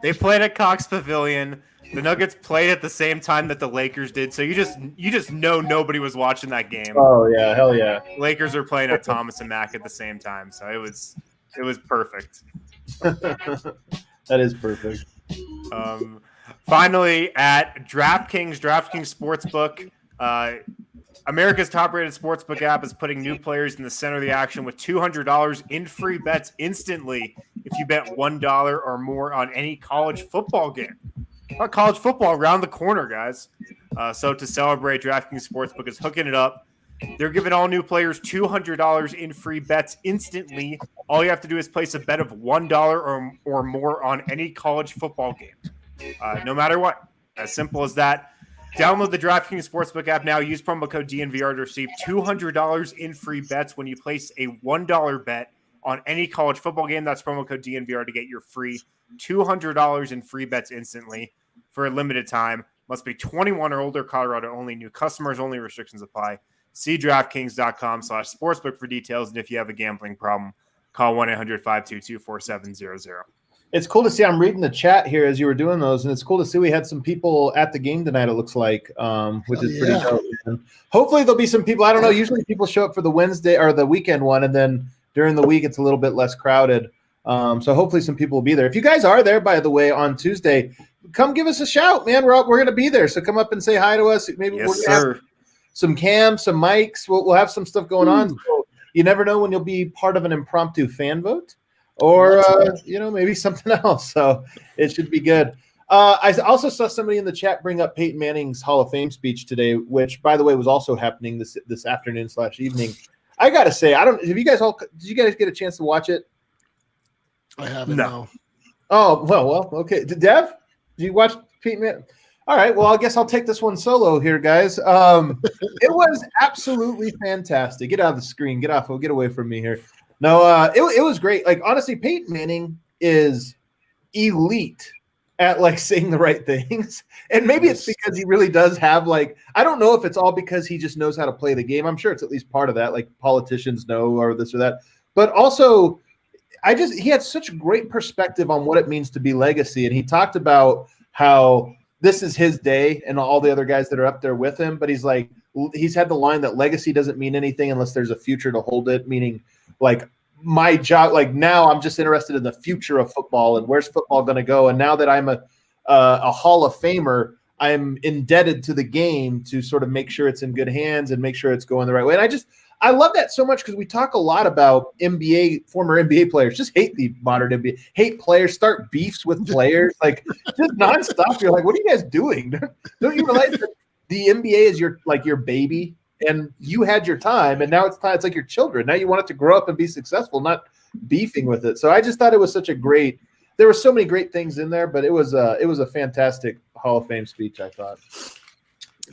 They played at Cox Pavilion. The Nuggets played at the same time that the Lakers did, so you just know nobody was watching that game. Oh yeah, hell yeah! Lakers are playing at Thomas and Mack at the same time, so it was perfect. That is perfect. Finally, at DraftKings Sportsbook, America's top-rated sportsbook app is putting new players in the center of the action with $200 in free bets instantly if you bet $1 or more on any college football game. College football around the corner, guys. So to celebrate, DraftKings Sportsbook is hooking it up. They're giving all new players $200 in free bets instantly. All you have to do is place a bet of $1 or more on any college football game, no matter what. As simple as that. Download the DraftKings Sportsbook app now. Use promo code DNVR to receive $200 in free bets when you place a $1 bet on any college football game. That's promo code DNVR to get your free $200 in free bets instantly for a limited time. Must be 21 or older, Colorado only, new customers only, restrictions apply. See DraftKings.com/sportsbook for details. And if you have a gambling problem, call 1-800-522-4700. It's cool to see. I'm reading the chat here as you were doing those, and it's cool to see we had some people at the game tonight, it looks like, which is pretty dope. And hopefully there'll be some people. I don't know. Usually people show up for the Wednesday or the weekend one, and then during the week it's a little bit less crowded. So hopefully some people will be there. If you guys are there, by the way, on Tuesday, come give us a shout, man. We're going to be there. So come up and say hi to us. Maybe we'll have some cams, some mics. We'll have some stuff going on. So you never know when you'll be part of an impromptu fan vote. or maybe something else. So it should be good. I also saw somebody in the chat bring up Peyton Manning's Hall of Fame speech today, which, by the way, was also happening this afternoon/evening. I gotta say, did you guys get a chance to watch it? I haven't. No. Oh well, okay. Dev, did you watch Peyton Manning? All right. Well, I guess I'll take this one solo here, guys. It was absolutely fantastic. Get out of the screen. Get off. Get away from me here. No, it was great. Like, honestly, Peyton Manning is elite at like saying the right things. And maybe it's because he really does have like, I don't know if it's all because he just knows how to play the game. I'm sure it's at least part of that. Like politicians know, or this or that, but also he had such a great perspective on what it means to be legacy. And he talked about how this is his day and all the other guys that are up there with him. But he's had the line that legacy doesn't mean anything unless there's a future to hold it. Meaning like, my job, like now I'm just interested in the future of football and where's football going to go. And now that I'm a Hall of Famer, I'm indebted to the game to sort of make sure it's in good hands and make sure it's going the right way. And I love that so much because we talk a lot about former NBA players, just hate the modern NBA, hate players, start beefs with players, like just nonstop. You're like, what are you guys doing? Don't you realize that the NBA is your baby? And you had your time, and now it's time. It's like your children. Now you want it to grow up and be successful, not beefing with it. So I just thought it was such a great. There were so many great things in there, but it was a fantastic Hall of Fame speech, I thought.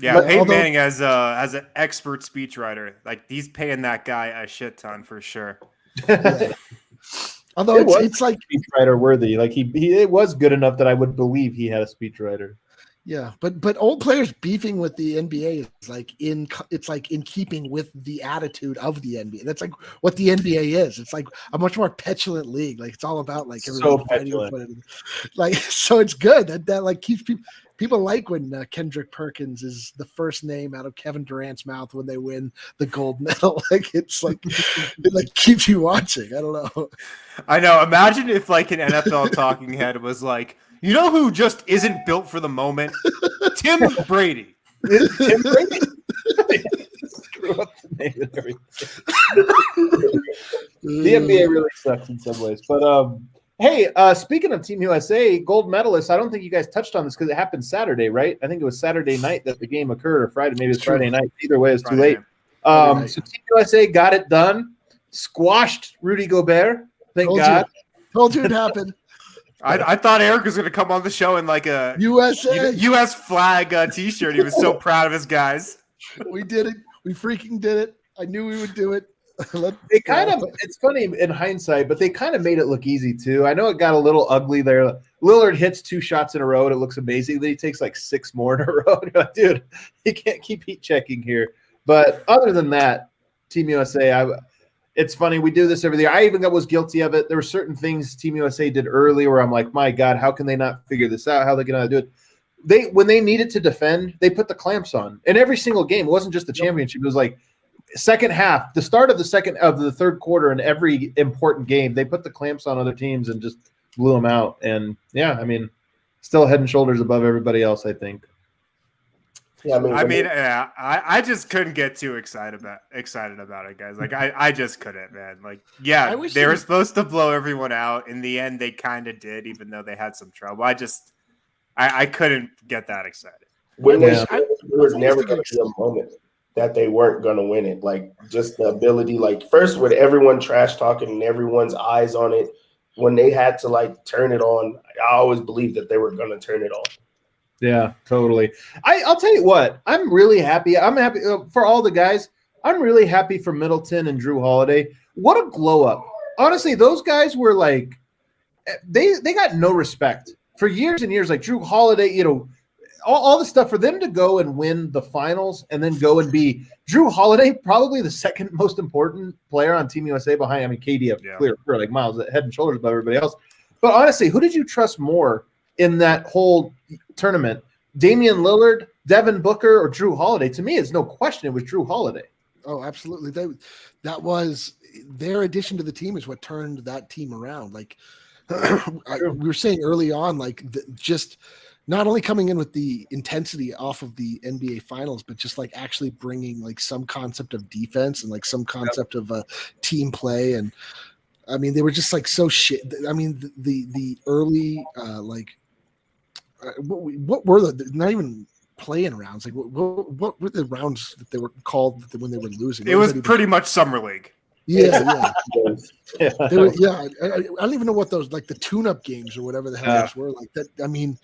Yeah, Peyton Manning as an expert speechwriter, like he's paying that guy a shit ton for sure. Yeah. Although it's like speechwriter worthy. Like it was good enough that I would believe he had a speechwriter. Yeah, but old players beefing with the NBA is like in keeping with the attitude of the NBA. That's like what the NBA is. It's like a much more petulant league. Like it's all about like so petulant. Like so it's good that like keeps people like when Kendrick Perkins is the first name out of Kevin Durant's mouth when they win the gold medal. Like it's like it like keeps you watching. I don't know. I know. Imagine if like an NFL talking head was like, you know who just isn't built for the moment? Tim Brady. Tim Brady. Screw up the name and everything. The NBA really sucks in some ways. But hey, speaking of Team USA, gold medalists, I don't think you guys touched on this because it happened Saturday, right? I think it was Saturday night that the game occurred, or Friday. Maybe it was Friday night. Either way, it was too late. So Team USA got it done. Squashed Rudy Gobert. Thank God. Told you it happened. I thought Eric was going to come on the show in like a U.S. flag T-shirt. He was so proud of his guys. We did it. We freaking did it. I knew we would do it. It's funny in hindsight, but they kind of made it look easy too. I know it got a little ugly there. Lillard hits 2 shots in a row and it looks amazing. Then he takes like 6 more in a row. Dude, he can't keep heat checking here. But other than that, Team USA, it's funny. We do this every year. I even was guilty of it. There were certain things Team USA did early where I'm like, my God, how can they not figure this out? How are they going to do it? When they needed to defend, they put the clamps on. In every single game, it wasn't just the championship. It was like second half, the start of the third quarter in every important game, they put the clamps on other teams and just blew them out. And yeah, I mean, still head and shoulders above everybody else, I think. Yeah, I just couldn't get too excited about it, guys. Like I just couldn't, man. Like, yeah, they were supposed to blow everyone out. In the end, they kind of did, even though they had some trouble. I couldn't get that excited. There was never going to be a moment that they weren't going to win it. Like just the ability, like first with everyone trash talking and everyone's eyes on it, when they had to like turn it on, I always believed that they were going to turn it on. Yeah, totally. I'll tell you what, I'm really happy. I'm happy for all the guys. I'm really happy for Middleton and Drew Holiday. What a glow up. Honestly, those guys were like, they got no respect for years and years. Like Drew Holiday, all the stuff for them to go and win the finals and then go and be Drew Holiday, probably the second most important player on Team USA behind, KD clear, like miles head and shoulders above everybody else. But honestly, who did you trust more in that whole tournament? Damian Lillard, Devin Booker, or Drew Holiday? To me, it's no question it was Drew Holiday. Oh, absolutely. That was their addition to the team is what turned that team around. Like we were saying early on, like just not only coming in with the intensity off of the NBA finals, but just like actually bringing like some concept of defense and like some concept of team play. And I mean, they were just like so shit. I mean, the early what were the not even playing rounds? Like what were the rounds that they were called when they were losing? It was pretty much Summer League. Yeah. Yeah. They were, I don't even know what those like the tune-up games or whatever the hell those were like. That I mean,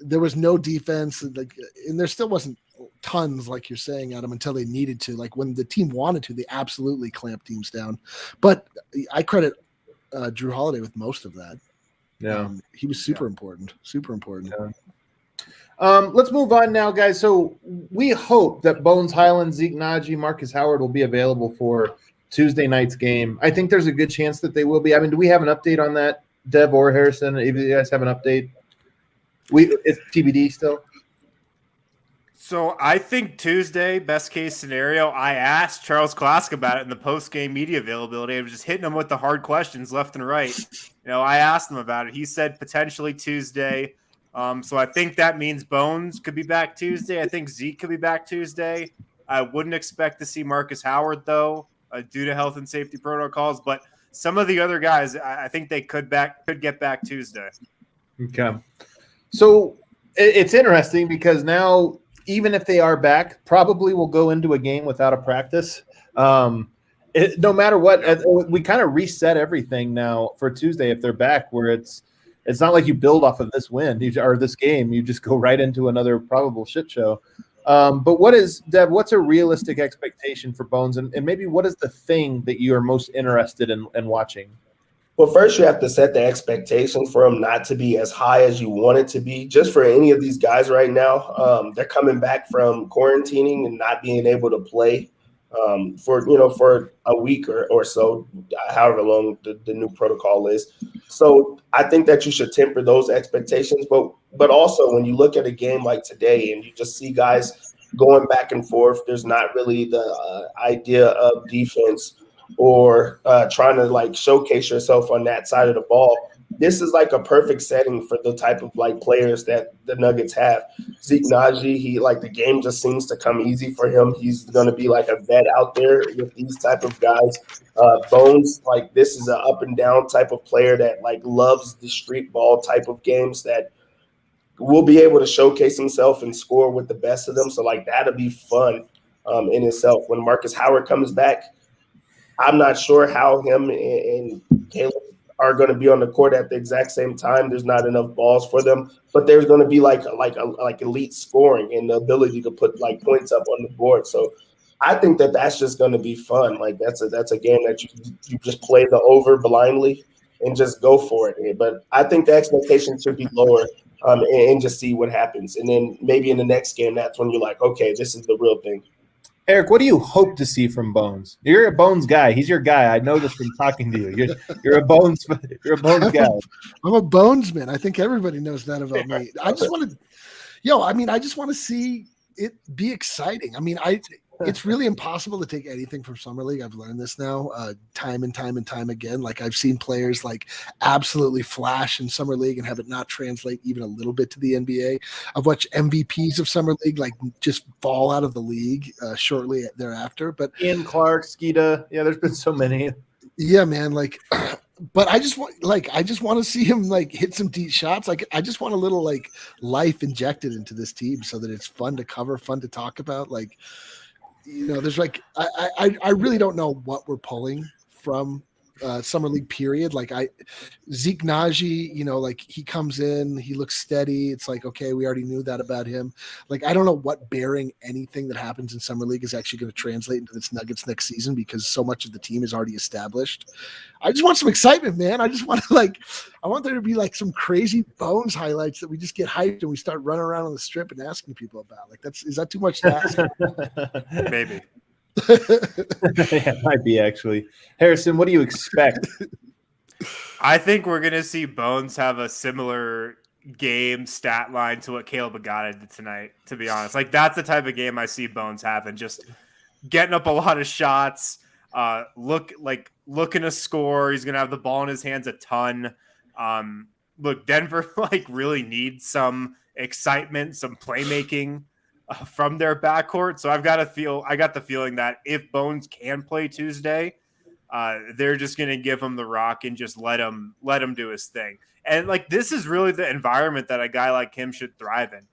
there was no defense, and there still wasn't tons like you're saying, Adam, until they needed to. Like when the team wanted to, they absolutely clamped teams down. But I credit Drew Holiday with most of that. Yeah, he was super important. Super important. Yeah. Let's move on now, guys. So we hope that Bones Highland, Zeke Naji, Marcus Howard will be available for Tuesday night's game. I think there's a good chance that they will be. I mean, do we have an update on that, Dev or Harrison? If you guys have an update, it's TBD still. So I think Tuesday, best case scenario. I asked Charles Klask about it in the post-game media availability. I was just hitting him with the hard questions left and right. I asked him about it. He said potentially Tuesday. So I think that means Bones could be back Tuesday. I think Zeke could be back Tuesday. I wouldn't expect to see Marcus Howard, though, due to health and safety protocols. But some of the other guys, I think they could get back Tuesday. Okay. So it's interesting because now, even if they are back, probably will go into a game without a practice. No matter what, we kind of reset everything now for Tuesday if they're back, where it's not like you build off of this win or this game. You just go right into another probable shit show. But what's a realistic expectation for Bones? And maybe what is the thing that you are most interested in watching? Well, first you have to set the expectation for them not to be as high as you want it to be. Just for any of these guys right now, they're coming back from quarantining and not being able to play for a week or so, however long the new protocol is. So I think that you should temper those expectations. But also when you look at a game like today and you just see guys going back and forth, there's not really the idea of defense or trying to like showcase yourself on that side of the ball. This is like a perfect setting for the type of like players that the Nuggets have. Zeke Naji, the game just seems to come easy for him. He's going to be like a vet out there with these type of guys. Bones, this is an up and down type of player that loves the street ball type of games that will be able to showcase himself and score with the best of them. So that'll be fun in itself. When Marcus Howard comes back, I'm not sure how him and Caleb are going to be on the court at the exact same time. There's not enough balls for them, but there's going to be like elite scoring and the ability to put points up on the board. So I think that's just going to be fun. That's a game that you just play the over blindly and just go for it. But I think the expectation should be lower and just see what happens. And then maybe in the next game, that's when you're like, okay, this is the real thing. Eric, what do you hope to see from Bones? You're a Bones guy. He's your guy. I know this from talking to you. You're a Bones guy. I'm a Bonesman. I think everybody knows that about me. I just want to see it be exciting. I mean, it's really impossible to take anything from Summer League. I've learned this now time and time again. I've seen players absolutely flash in Summer League and have it not translate even a little bit to the NBA. I've watched MVPs of Summer League just fall out of the league shortly thereafter. But Ian Clark, Skeeta, there's been so many. Yeah, man. But I just want to see him hit some deep shots. I just want a little life injected into this team so that it's fun to cover, fun to talk about. There's I really don't know what we're pulling from Summer League period. Zeke Naji, he comes in, he looks steady. It's okay, we already knew that about him. I don't know what bearing anything that happens in Summer League is actually going to translate into this Nuggets next season because so much of the team is already established. I just want some excitement, man. I just want to I want there to be some crazy Bones highlights that we just get hyped and we start running around on the strip and asking people about. Is that too much to ask? Maybe. Yeah, it might be actually. Harrison, what do you expect? I think we're going to see Bones have a similar game stat line to what Caleb Agata did tonight, to be honest. That's the type of game I see Bones having, just getting up a lot of shots, looking to score. He's going to have the ball in his hands a ton. Look, Denver really needs some excitement, some playmaking from their backcourt. So I got the feeling that if Bones can play Tuesday, they're just going to give him the rock and just let him do his thing. And like, this is really the environment that a guy like him should thrive in.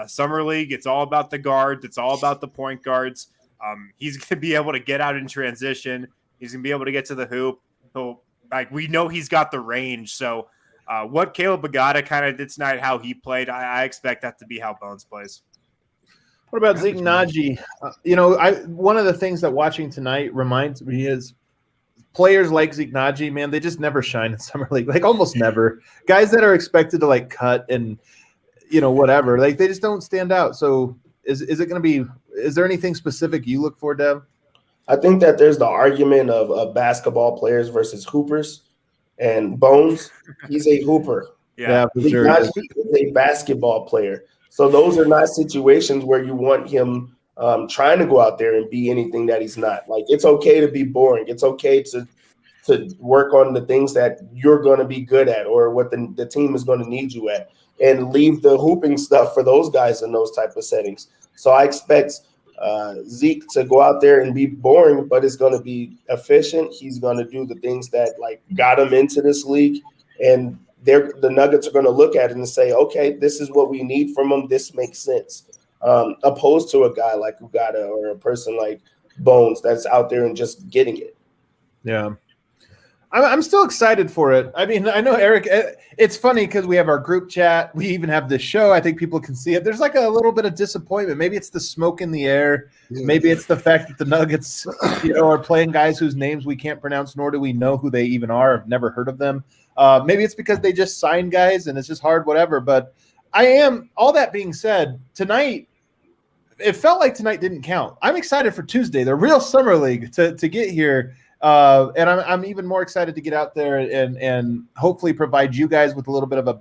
Summer League, it's all about the guards. It's all about the point guards. He's going to be able to get out in transition. He's going to be able to get to the hoop. We know he's got the range. So what Caleb Agada kind of did tonight, how he played, I expect that to be how Bones plays. What about Zeke Naji? One of the things that watching tonight reminds me is players like Zeke Naji, man, they just never shine in Summer League. Like almost never. Guys that are expected to like cut and whatever, like they just don't stand out. So is there anything specific you look for, Dev? I think that there's the argument of basketball players versus hoopers, and Bones, he's a hooper. Yeah, for sure. Naji is a basketball player. So those are not situations where you want him trying to go out there and be anything that he's not. Like, it's okay to be boring. It's okay to work on the things that you're going to be good at or what the team is going to need you at, and leave the hooping stuff for those guys in those type of settings. So I expect Zeke to go out there and be boring, but it's going to be efficient. He's going to do the things that like got him into this league, and the Nuggets are going to look at it and say, okay, this is what we need from him. This makes sense. Opposed to a guy like Ugata or a person like Bones that's out there and just getting it. Yeah. I'm still excited for it. I mean, I know, Eric, it's funny because we have our group chat. We even have this show. I think people can see it. There's like a little bit of disappointment. Maybe it's the smoke in the air. Yeah. Maybe it's the fact that the Nuggets, are playing guys whose names we can't pronounce, nor do we know who they even are. I've never heard of them. Maybe it's because they just signed guys and it's just hard, whatever. But all that being said, tonight, it felt like tonight didn't count. I'm excited for Tuesday, the real Summer League, to get here. And I'm even more excited to get out there and hopefully provide you guys with a little bit of a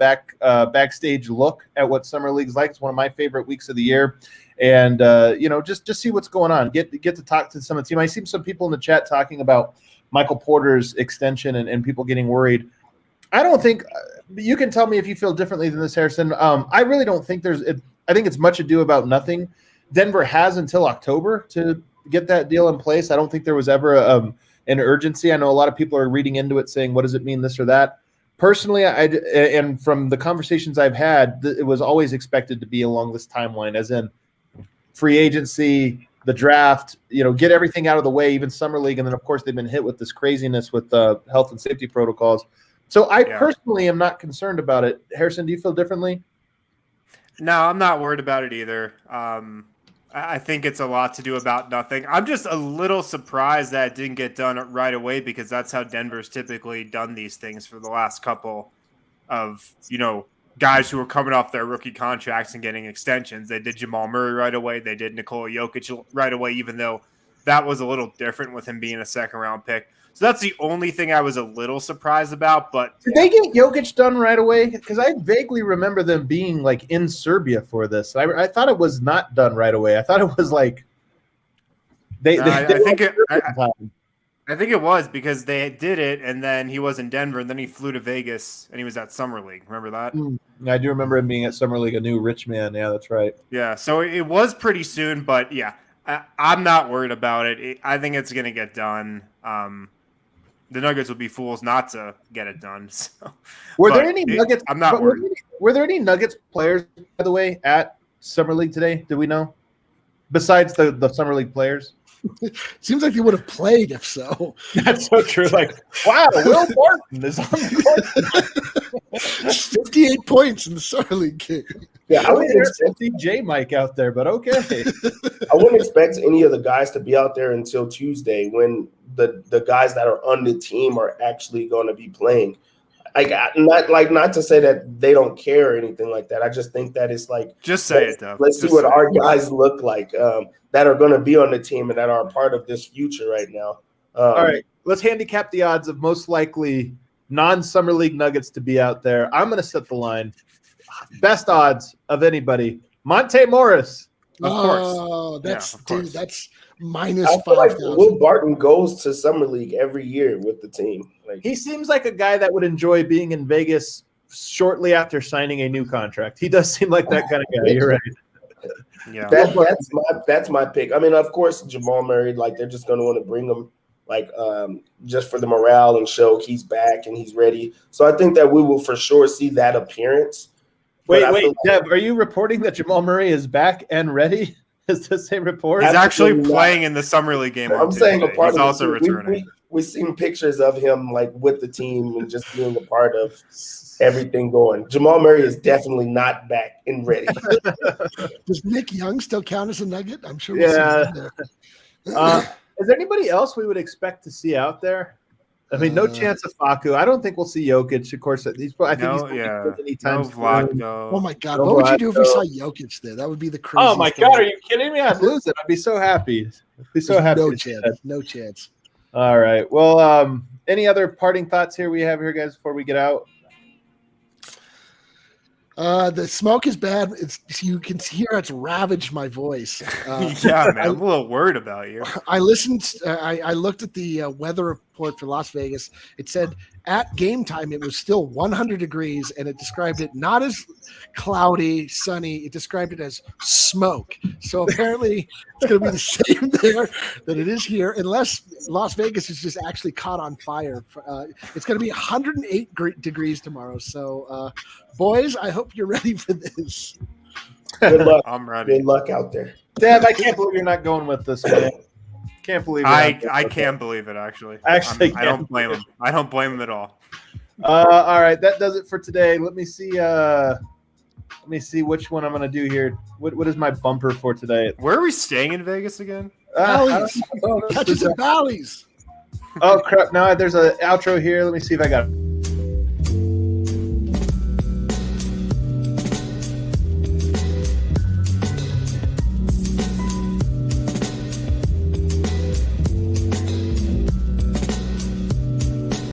backstage look at what Summer League's like. It's one of my favorite weeks of the year. And, just see what's going on. Get to talk to some of the team. I see some people in the chat talking about Michael Porter's extension and people getting worried. I don't think you can tell me if you feel differently than this, Harrison. I really don't think I think it's much ado about nothing. Denver has until October to get that deal in place. I don't think there was ever an urgency. I know a lot of people are reading into it saying, what does it mean, this or that? Personally, and from the conversations I've had, it was always expected to be along this timeline, as in free agency, the draft, get everything out of the way, even Summer League. And then, of course, they've been hit with this craziness with health and safety protocols. So I personally am not concerned about it. Harrison, do you feel differently? No, I'm not worried about it either. I think it's a lot to do about nothing. I'm just a little surprised that it didn't get done right away, because that's how Denver's typically done these things for the last couple of, guys who are coming off their rookie contracts and getting extensions. They did Jamal Murray right away. They did Nikola Jokic right away, even though that was a little different with him being a second-round pick. So that's the only thing I was a little surprised about. But did they get Jokic done right away? Because I vaguely remember them being like in Serbia for this. I thought it was not done right away. I thought it was like I think it was, because they did it, and then he was in Denver, and then he flew to Vegas, and he was at Summer League. Remember that? I do remember him being at Summer League, a new rich man. Yeah, that's right. Yeah, so it was pretty soon, but yeah, I'm not worried about it. I think it's going to get done. The Nuggets would be fools not to get it done. So. Were there any Nuggets? I'm not worried. Were there any Nuggets players, by the way, at Summer League today? Do we know? Besides the Summer League players? Seems like they would have played if so. That's so true. Like, wow, Will Barton is on the court. 58 points in the Summer League game. Yeah, I wouldn't expect DJ Mike out there, but okay. I wouldn't expect any of the guys to be out there until Tuesday, when the guys that are on the team are actually going to be playing. Not to say that they don't care or anything like that. I just think that it's like, just say it though. Let's see what our guys look like that are going to be on the team and that are a part of this future right now. All right, let's handicap the odds of most likely non-Summer League Nuggets to be out there. I'm going to set the line. Best odds of anybody. Monte Morris. Of course. Oh, that's minus I feel like 5,000. Will Barton goes to Summer League every year with the team. Like, he seems like a guy that would enjoy being in Vegas shortly after signing a new contract. He does seem like that kind of guy. You're right. Yeah, that's my pick. I mean, of course, Jamal Murray, like, they're just going to want to bring him like just for the morale and show he's back and he's ready. So I think that we will for sure see that appearance. Wait, Deb, are you reporting that Jamal Murray is back and ready? Is the same report? He's actually playing in the summer league game. I'm saying a part he's of also returning. We've seen pictures of him like with the team and just being a part of everything going. Jamal Murray is definitely not back and ready. Does Nick Young still count as a Nugget? I'm sure. Yeah. Is there anybody else we would expect to see out there? I mean, no chance of Facu. I don't think we'll see Jokic. Of course, I think he's anytime soon. Oh my God, what would you do if we saw Jokic there? That would be the craziest. Oh my God, are you kidding me? I'd lose it. I'd be so happy. I'd be so happy. No chance. All right. Well, any other parting thoughts here we have here, guys, before we get out? The smoke is bad. You can hear it's ravaged my voice. Yeah, man, I'm a little worried about you. I listened. I looked at the weather report for Las Vegas. It said at game time it was still 100 degrees, and it described it not as cloudy, sunny. It described it as smoke. So apparently it's going to be the same there that it is here, unless Las Vegas is just actually caught on fire. It's going to be 108 degrees tomorrow. So, boys, I hope you're ready for this. Good luck. I'm ready. Good luck out there. Deb, I can't believe you're not going with this, man. Can't believe it. I can't believe it, actually. I don't blame him. I don't blame him at all. All right, that does it for today. Let me see which one I'm going to do here. What is my bumper for today? Where are we staying in Vegas again? Valleys. Catches and valleys. Oh, crap. No, there's an outro here. Let me see if I got it.